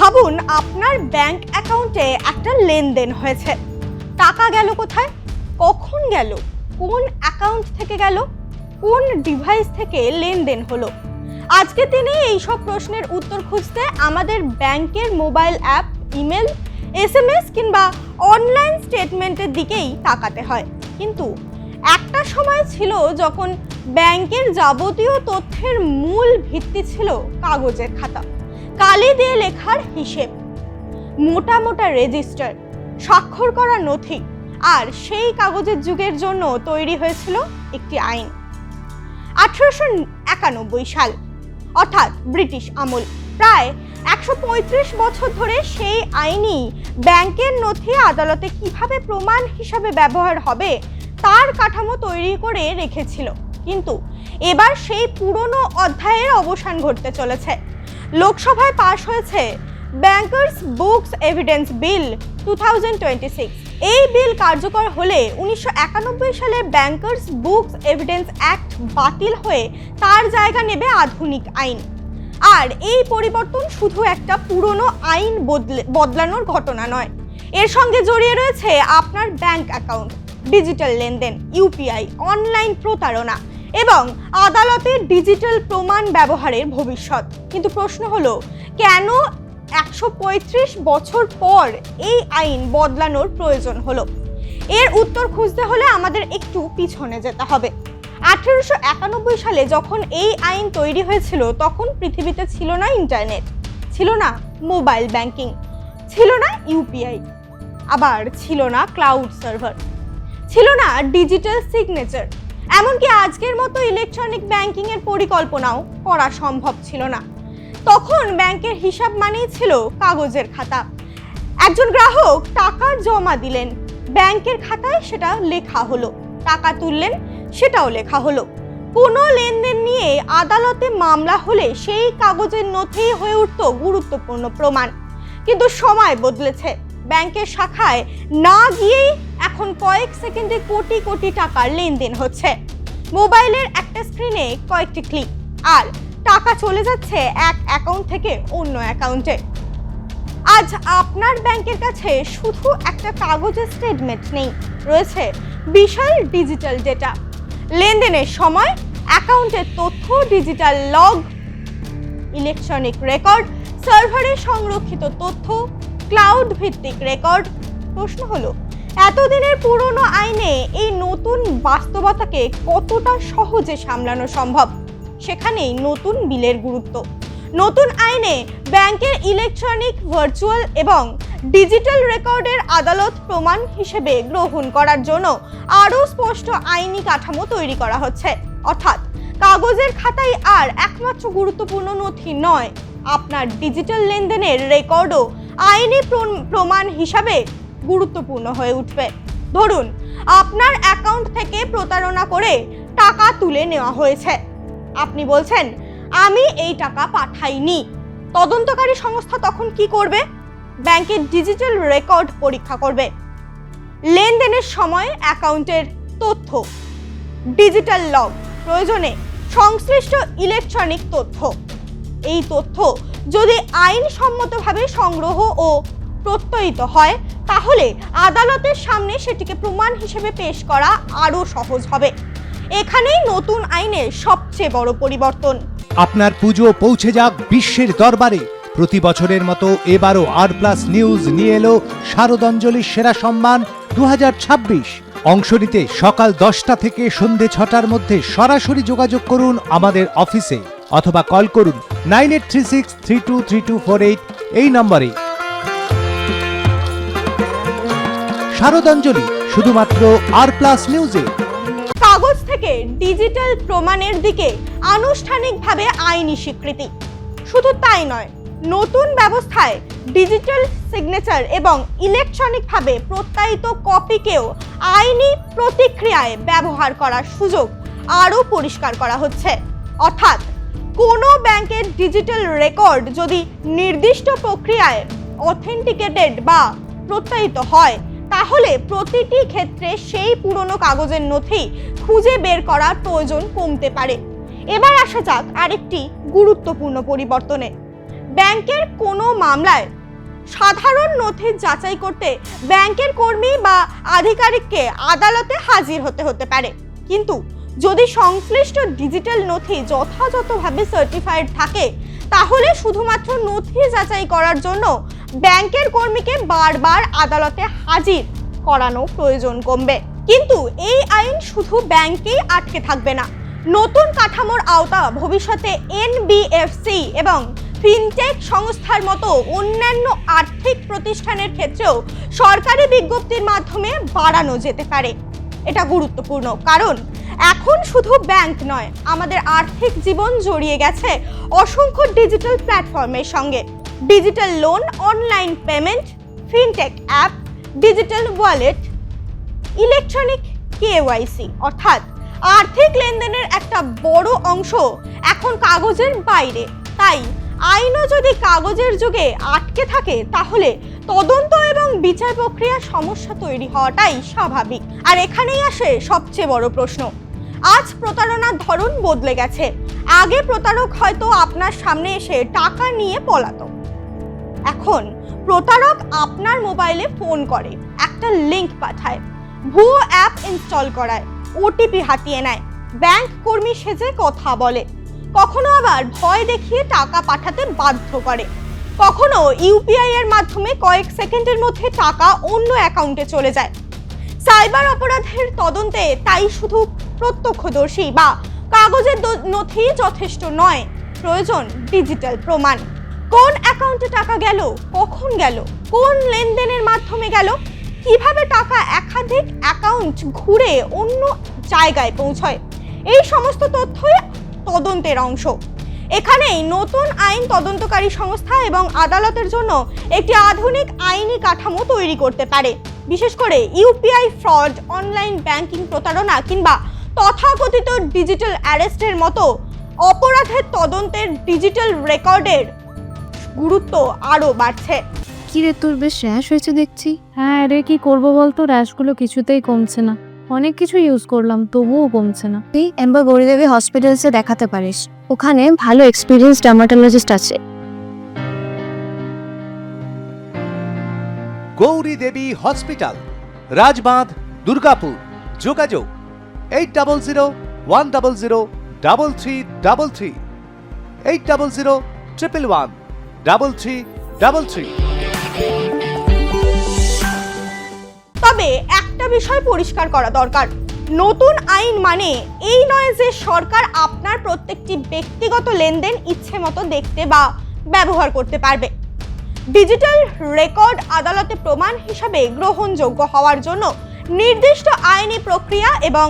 ভাবুন আপনার ব্যাংক অ্যাকাউন্টে একটা লেনদেন হয়েছে, টাকা গেল কোথায়, কখন গেল, কোন অ্যাকাউন্ট থেকে গেল, কোন ডিভাইস থেকে লেনদেন হলো। আজকের দিনে এইসব প্রশ্নের উত্তর খুঁজতে আমাদের ব্যাংকের মোবাইল অ্যাপ, ইমেল, SMS কিংবা অনলাইন স্টেটমেন্টের দিকেই তাকাতে হয়। কিন্তু একটা সময় ছিল যখন ব্যাংকের যাবতীয় তথ্যের মূল ভিত্তি ছিল কাগজের খাতা, কালি দিয়ে লেখার হিসেব, মোটা মোটা রেজিস্টার, স্বাক্ষর করা নথি। আর সেই কাগজের যুগের জন্য তৈরি হয়েছিল একটি আইন। 1891 সাল, অর্থাৎ ব্রিটিশ আমল। প্রায় 135 বছর ধরে সেই আইনই ব্যাংকের নথি আদালতে কিভাবে প্রমাণ হিসাবে ব্যবহার হবে তার কাঠামো তৈরি করে রেখেছিল। কিন্তু এবার সেই পুরনো অধ্যায়ের অবসান ঘটতে চলেছে। লোকসভায় পাশ হয়েছে ব্যাংকার্স বুকস এভিডেন্স বিল 2026। এই বিল কার্যকর হলে 1991 সালে ব্যাংকার্স বুকস এভিডেন্স অ্যাক্ট বাতিল হয়ে তার জায়গা নেবে আধুনিক আইন। আর এই পরিবর্তন শুধু একটা পুরনো আইন বদলানোর ঘটনা নয়, এর সঙ্গে জড়িয়ে রয়েছে আপনার ব্যাংক অ্যাকাউন্ট, ডিজিটাল লেনদেন, UPI, অনলাইন প্রতারণা এবং আদালতের ডিজিটাল প্রমাণ ব্যবহারের ভবিষ্যৎ। কিন্তু প্রশ্ন হলো, কেন 135 বছর পর এই আইন বদলানোর প্রয়োজন হলো? এর উত্তর খুঁজতে হলে আমাদের একটু পিছনে যেতে হবে। 1891 সালে যখন এই আইন তৈরি হয়েছিল, তখন পৃথিবীতে ছিল না ইন্টারনেট, ছিল না মোবাইল ব্যাংকিং, ছিল না UPI, আবার ছিল না ক্লাউড সার্ভার, ছিল না ডিজিটাল সিগনেচার। এমনকি আজকের মতো ইলেকট্রনিক ব্যাংকিং এর পরিকল্পনাও করা সম্ভব ছিল না। তখন ব্যাংকের হিসাব মানেই ছিল কাগজের খাতা। একজন গ্রাহক টাকা জমা দিলেন, ব্যাংকের খাতায় সেটা লেখা হলো, টাকা তুললেন, সেটাও লেখা হলো। কোনো লেনদেন নিয়ে আদালতে মামলা হলে সেই কাগজের নথিই হয়ে উঠত গুরুত্বপূর্ণ প্রমাণ। কিন্তু সময় বদলেছে, ব্যাংকের শাখায় না গিয়েই এখন কয়েক সেকেন্ডে কোটি কোটি টাকার লেনদেন হচ্ছে। মোবাইলের একটা স্ক্রিনে কয়েকটি ক্লিক আর টাকা চলে যাচ্ছে এক অ্যাকাউন্ট থেকে অন্য অ্যাকাউন্টে। আজ আপনার ব্যাংকের কাছে শুধু একটা কাগজের স্টেটমেন্ট নেই, রয়েছে বিশাল ডিজিটাল ডেটা। লেনদেনের সময়, অ্যাকাউন্টের তথ্য, ডিজিটাল লগ, ইলেকট্রনিক রেকর্ড, সার্ভারে সংরক্ষিত তথ্য, ক্লাউড ভিত্তিক রেকর্ড। প্রশ্ন হলো, এতদিনের পুরনো আইনে এই নতুন বাস্তবতাকে কতটা সহজে সামলানো সম্ভব? সেখানেই নতুন বিলের গুরুত্ব। নতুন আইনে ব্যাংকের ইলেকট্রনিক, ভার্চুয়াল এবং ডিজিটাল রেকর্ডের আদালত প্রমাণ হিসেবে গ্রহণ করার জন্য আরও স্পষ্ট আইনি কাঠামো তৈরি করা হচ্ছে। অর্থাৎ কাগজের খাতাই আর একমাত্র গুরুত্বপূর্ণ নথি নয়, আপনার ডিজিটাল লেনদেনের রেকর্ডও আইনি প্রমাণ হিসাবে গুরুত্বপূর্ণ হয়ে উঠবে। ধরুন আপনার অ্যাকাউন্ট থেকে প্রতারণা করে টাকা তুলে নেওয়া হয়েছে। আপনি বলছেন, আমি এই টাকা পাঠাইনি। তদন্তকারী সংস্থা তখন কি করবে? ব্যাংকের ডিজিটাল রেকর্ড পরীক্ষা করবে, লেনদেনের সময় অ্যাকাউন্টের তথ্য, ডিজিটাল লগ, প্রয়োজনে সংশ্লিষ্ট ইলেকট্রনিক তথ্য। এই তথ্য যদি আইনসম্মতভাবে সংগ্রহ ও প্রত্যয়িত হয়, তাহলে আদালতের সামনে সেটিকে প্রমাণ হিসেবে পেশ করা আরও সহজ হবে। এখানেই নতুন আইনের সবচেয়ে বড় পরিবর্তন। আপনার পুজো পৌঁছে যাক বিশ্বের দরবারে। প্রতি বছরের মতো এবারও R+ নিউজ নিয়ে এলো শারদাঞ্জলির সেরা সম্মান 2026। অংশ নিতে সকাল 10টা থেকে সন্ধে 6টার মধ্যে সরাসরি যোগাযোগ করুন আমাদের অফিসে অথবা কল করুন 9836323248 এই নম্বরে। শারদাঞ্জলি শুধুমাত্র R+ নিউজে। কাগজ থেকে ডিজিটাল প্রমাণের দিকে আনুষ্ঠানিকভাবে আইনি স্বীকৃতি। শুধু তাই নয়, নতুন ব্যবস্থায় ডিজিটাল সিগনেচার এবং ইলেকট্রনিকভাবে প্রত্যায়িত কপিকেও আইনি প্রতিক্রিয়ায় ব্যবহার করার সুযোগ আরও পরিষ্কার করা হচ্ছে। অর্থাৎ কোনো ব্যাংকের ডিজিটাল রেকর্ড যদি নির্দিষ্ট প্রক্রিয়ায় অথেন্টিকেটেড বা প্রত্যায়িত হয়, তাহলে প্রতিটি ক্ষেত্রে সেই পুরনো কাগজের নথি খুঁজে বের করার প্রয়োজন কমতে পারে। এবার আসা যাক আরেকটি গুরুত্বপূর্ণ পরিবর্তনে। ব্যাংকের কোনো মামলায় সাধারণ নথি যাচাই করতে ব্যাংকের কর্মী বা আধিকারিককে আদালতে হাজির হতে পারে, কিন্তু যদি সংশ্লিষ্ট ডিজিটাল নথি যথাযথভাবে সার্টিফাইড থাকে তাহলে শুধুমাত্র নথি যাচাই করার জন্য ব্যাংকের কর্মীকে বারবার আদালতে হাজির করানো প্রয়োজন কমবে। কিন্তু এই আইন শুধু ব্যাংকেই আটকে থাকবে না। নতুন কাঠামোর আওতা ভবিষ্যতে এনবিএফসি এবং ফিনটেক সংস্থার মতো অন্যান্য আর্থিক প্রতিষ্ঠানের ক্ষেত্রেও সরকারি বিজ্ঞপ্তির মাধ্যমে বাড়ানো যেতে পারে। এটা গুরুত্বপূর্ণ কারণ এখন শুধু ব্যাংক নয়, আমাদের আর্থিক জীবন জড়িয়ে গেছে অসংখ্য ডিজিটাল প্ল্যাটফর্মের সঙ্গে। Digital loan, online payment, fintech app, digital wallet, electronic KYC অর্থাৎ আর্থিক লেনদেনের একটা বড় অংশ এখন কাগজের বাইরে। তাই আইনও যদি কাগজের যুগে আটকে থাকে তাহলে তদন্ত এবং বিচার প্রক্রিয়ার সমস্যা তৈরি হওয়াটাই স্বাভাবিক। আর এখানেই আসে সবচেয়ে বড় প্রশ্ন। আজ প্রতারণার ধরন বদলে গেছে। আগে প্রতারক হয়তো আপনার সামনে এসে টাকা নিয়ে পলাতো, এখন প্রতারক আপনার মোবাইলে ফোন করে, একটা লিংক পাঠায়, ভুয়ো অ্যাপ ইনস্টল করায়, ওটিপি হাতিয়ে নেয়, ব্যাংক কর্মী সেজে কথা বলে, কখনো আবার ভয় দেখিয়ে টাকা পাঠাতে বাধ্য করে, কখনো ইউপিআই এর মাধ্যমে কয়েক সেকেন্ডের মধ্যে টাকা অন্য অ্যাকাউন্টে চলে যায়। সাইবার অপরাধের তদন্তে তাই শুধু প্রত্যক্ষদর্শী বা কাগজের নথি যথেষ্ট নয়, প্রয়োজন ডিজিটাল প্রমাণ। কোন অ্যাকাউন্টে টাকা গেল, কখন গেল, কোন লেনদেনের মাধ্যমে গেল, কিভাবে টাকা একাধিক অ্যাকাউন্ট ঘুরে অন্য জায়গায় পৌঁছয়, এই সমস্ত তথ্যই তদন্তের অংশ। এখানেই নতুন আইন তদন্তকারী সংস্থা এবং আদালতের জন্য একটি আধুনিক আইনি কাঠামো তৈরি করতে পারে। বিশেষ করে ইউপিআই ফ্রড, অনলাইন ব্যাংকিং প্রতারণা কিংবা তথাকথিত ডিজিটাল অ্যারেস্টের মতো অপরাধের তদন্তের ডিজিটাল রেকর্ডের গুরুত্ব আরও বাড়ছে। কি রে, তোর বেশ র্যাশ হয়েছে দেখছি। হ্যাঁ রে, কি করবো বলতো, র্যাশগুলো কিছুতেই কমছে না। অনেক কিছু ইউজ করলাম তবুও কমছে না। তুই এম্বার গৌরীদেবী হসপিটালসে দেখাতে পারিস, ওখানে ভালো এক্সপিরিয়েন্স ডার্মাটোলজিস্ট আছে। গৌরী দেবী হসপিটাল, রাজবাঁধ, দুর্গাপুর। যোগাযোগ 8001003333, 8001113333। তবে একটা বিষয় পরিষ্কার করা দরকার, নতুন আইন মানে এই নয় যে সরকার আপনার প্রত্যেকটি ব্যক্তিগত লেনদেন ইচ্ছে মতো দেখতে বা ব্যবহার করতে পারবে। ডিজিটাল রেকর্ড আদালতে প্রমাণ হিসাবে গ্রহণযোগ্য হওয়ার জন্য নির্দিষ্ট আইনি প্রক্রিয়া এবং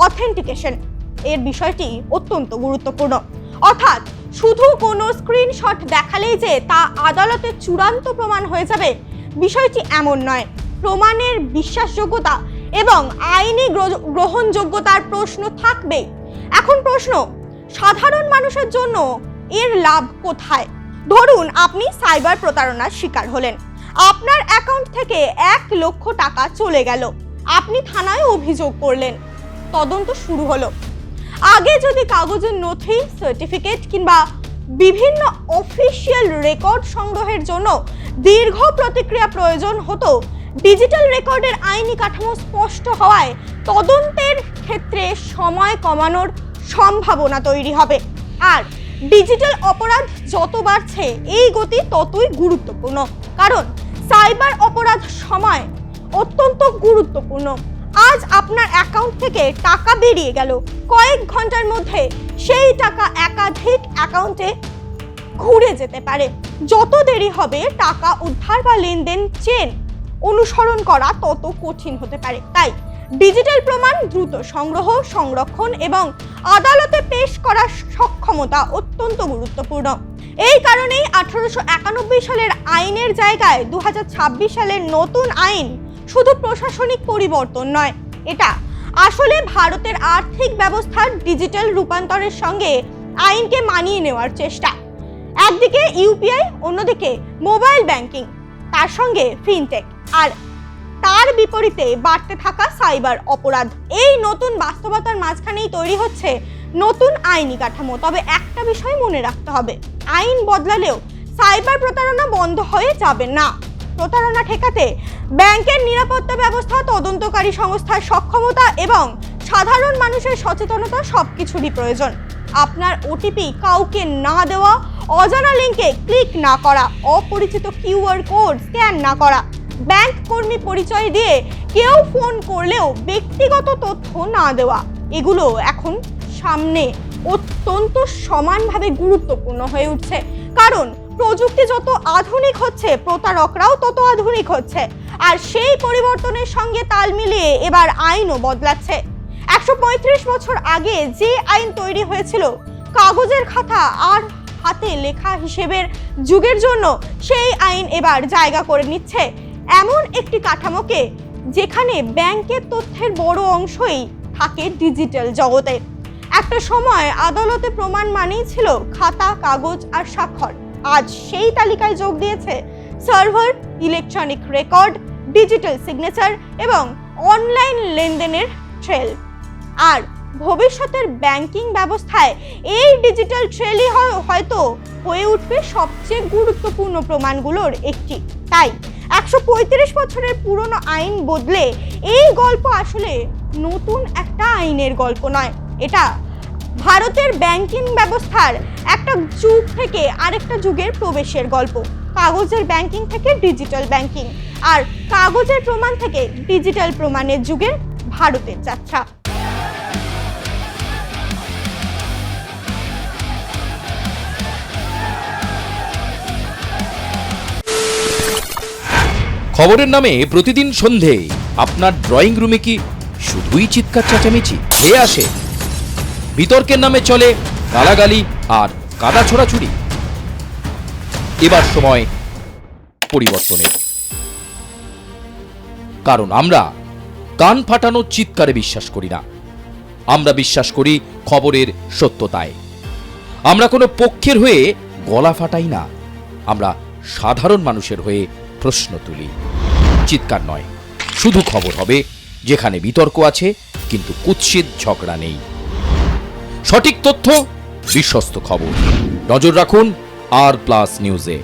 অথেন্টিকেশন এর বিষয়টি অত্যন্ত গুরুত্বপূর্ণ। অর্থাৎ শুধু কোনো স্ক্রিনশট দেখালেই যে তা আদালতে চূড়ান্ত প্রমাণ হয়ে যাবে, বিষয়টি এমন নয়। প্রমাণের বিশ্বাসযোগ্যতা এবং আইনি গ্রহণযোগ্যতার প্রশ্ন থাকবে। এখন প্রশ্ন, সাধারণ মানুষের জন্য এর লাভ কোথায়? ধরুন আপনি সাইবার প্রতারণার শিকার হলেন, আপনার অ্যাকাউন্ট থেকে 1 লক্ষ টাকা চলে গেল, আপনি থানায় অভিযোগ করলেন, তদন্ত শুরু হলো। আগে যদি কাগজের নথি, সার্টিফিকেট কিংবা বিভিন্ন অফিসিয়াল রেকর্ড সংগ্রহের জন্য দীর্ঘ প্রতিক্রিয়া প্রয়োজন হতো, ডিজিটাল রেকর্ডের আইনি কাঠামো স্পষ্ট হওয়ায় তদন্তের ক্ষেত্রে সময় কমানোর সম্ভাবনা তৈরি হবে। আর ডিজিটাল অপরাধ যত বাড়ছে এই গতি ততই গুরুত্বপূর্ণ, কারণ সাইবার অপরাধ সময় অত্যন্ত গুরুত্বপূর্ণ। আজ আপনার অ্যাকাউন্ট থেকে টাকা বেরিয়ে গেল, কয়েক ঘন্টার মধ্যে সেই টাকা একাধিক অ্যাকাউন্টে ঘুরে যেতে পারে। যত দেরি হবে টাকা উদ্ধার বা লেনদেন চেন অনুসরণ করা তত কঠিন হতে পারে। তাই ডিজিটাল প্রমাণ দ্রুত সংগ্রহ, সংরক্ষণ এবং আদালতে পেশ করার সক্ষমতা অত্যন্ত গুরুত্বপূর্ণ। এই কারণেই 1891 সালের আইনের জায়গায় 2026 সালের নতুন আইন শুধু প্রশাসনিক পরিবর্তন নয়, এটা আসলে ভারতের আর্থিক ব্যবস্থার ডিজিটাল রূপান্তরের সঙ্গে আইনকে মানিয়ে নেওয়ার চেষ্টা। একদিকে ইউপিআই, অন্যদিকে মোবাইল ব্যাংকিং, তার সঙ্গে ফিনটেক, আর তার বিপরীতে বাড়তে থাকা সাইবার অপরাধ। এই নতুন বাস্তবতার মাঝখানেই তৈরি হচ্ছে নতুন আইনি কাঠামো। তবে একটা বিষয় মনে রাখতে হবে, আইন বদলালেও সাইবার প্রতারণা বন্ধ হয়ে যাবে না। প্রতারণা ঠেকাতে ব্যাংকের নিরাপত্তা ব্যবস্থা, তদন্তকারী সংস্থার সক্ষমতা এবং সাধারণ মানুষের সচেতনতা সবকিছুরই প্রয়োজন। আপনার ওটিপি কাউকে না দেওয়া, অজানা লিঙ্কে ক্লিক না করা, অপরিচিত কিউআর কোড স্ক্যান না করা, ব্যাংক কর্মী পরিচয় দিয়ে কেউ ফোন করলেও ব্যক্তিগত তথ্য না দেওয়া, এগুলো এখন সামনে অত্যন্ত সমানভাবে গুরুত্বপূর্ণ হয়ে উঠছে। কারণ প্রযুক্তি যত আধুনিক হচ্ছে, প্রতারকরাও তত আধুনিক হচ্ছে। আর সেই পরিবর্তনের সঙ্গে তাল মিলিয়ে এবার আইনও বদলাচ্ছে। 135 বছর আগে যে আইন তৈরি হয়েছিল কাগজের খাতা আর হাতে লেখা হিসেবের যুগের জন্য, সেই আইন এবার জায়গা করে নিচ্ছে এমন একটি কাঠামোকে যেখানে ব্যাংকের তথ্যের বড় অংশই থাকে ডিজিটাল জগতে। একটা সময় আদালতে প্রমাণ মানেই ছিল খাতা, কাগজ আর স্বাক্ষর। আজ সেই তালিকায় যোগ দিয়েছে server, electronic record, digital signature এবং অনলাইন লেনদেনের ট্রেল। আর ভবিষ্যতের ব্যাংকিং ব্যবস্থায় এই ডিজিটাল ট্রেলই হয়তো হয়ে উঠবে সবচেয়ে গুরুত্বপূর্ণ প্রমাণগুলোর একটি। তাই 135 বছরের পুরনো আইন বদলে এই গল্প আসলে নতুন একটা আইনের গল্প নয়, এটা ভারতের ব্যাংকিং ব্যবস্থার একটা যুগ থেকে আরেকটা যুগের প্রবেশের গল্প। কাগজের ব্যাংকিং থেকে ডিজিটাল ব্যাংকিং, আর কাগজের প্রমাণ থেকে ডিজিটাল প্রমাণের যুগের ভারতের যাত্রা। খবরের নামে প্রতিদিন সন্ধে আপনার ড্রয়িং রুমে কি শুধুই চিৎকার চেঁচামেচি খেয়ে আসে? বিতর্কের নামে চলে গালাগালি আর কাদা ছোড়াছুড়ি। এবার সময় পরিবর্তনের, কারণ আমরা কান ফাটানো চিৎকারে বিশ্বাস করি না। আমরা বিশ্বাস করি খবরের সত্যতায়। আমরা কোনো পক্ষের হয়ে গলা ফাটাই না, আমরা সাধারণ মানুষের হয়ে প্রশ্ন তুলি। চিৎকার নয়, শুধু খবর হবে যেখানে বিতর্ক আছে কিন্তু কুৎসিত ঝগড়া নেই। সঠিক তথ্য, বিশ্বস্ত খবর। নজর রাখুন আর প্লাস নিউজে।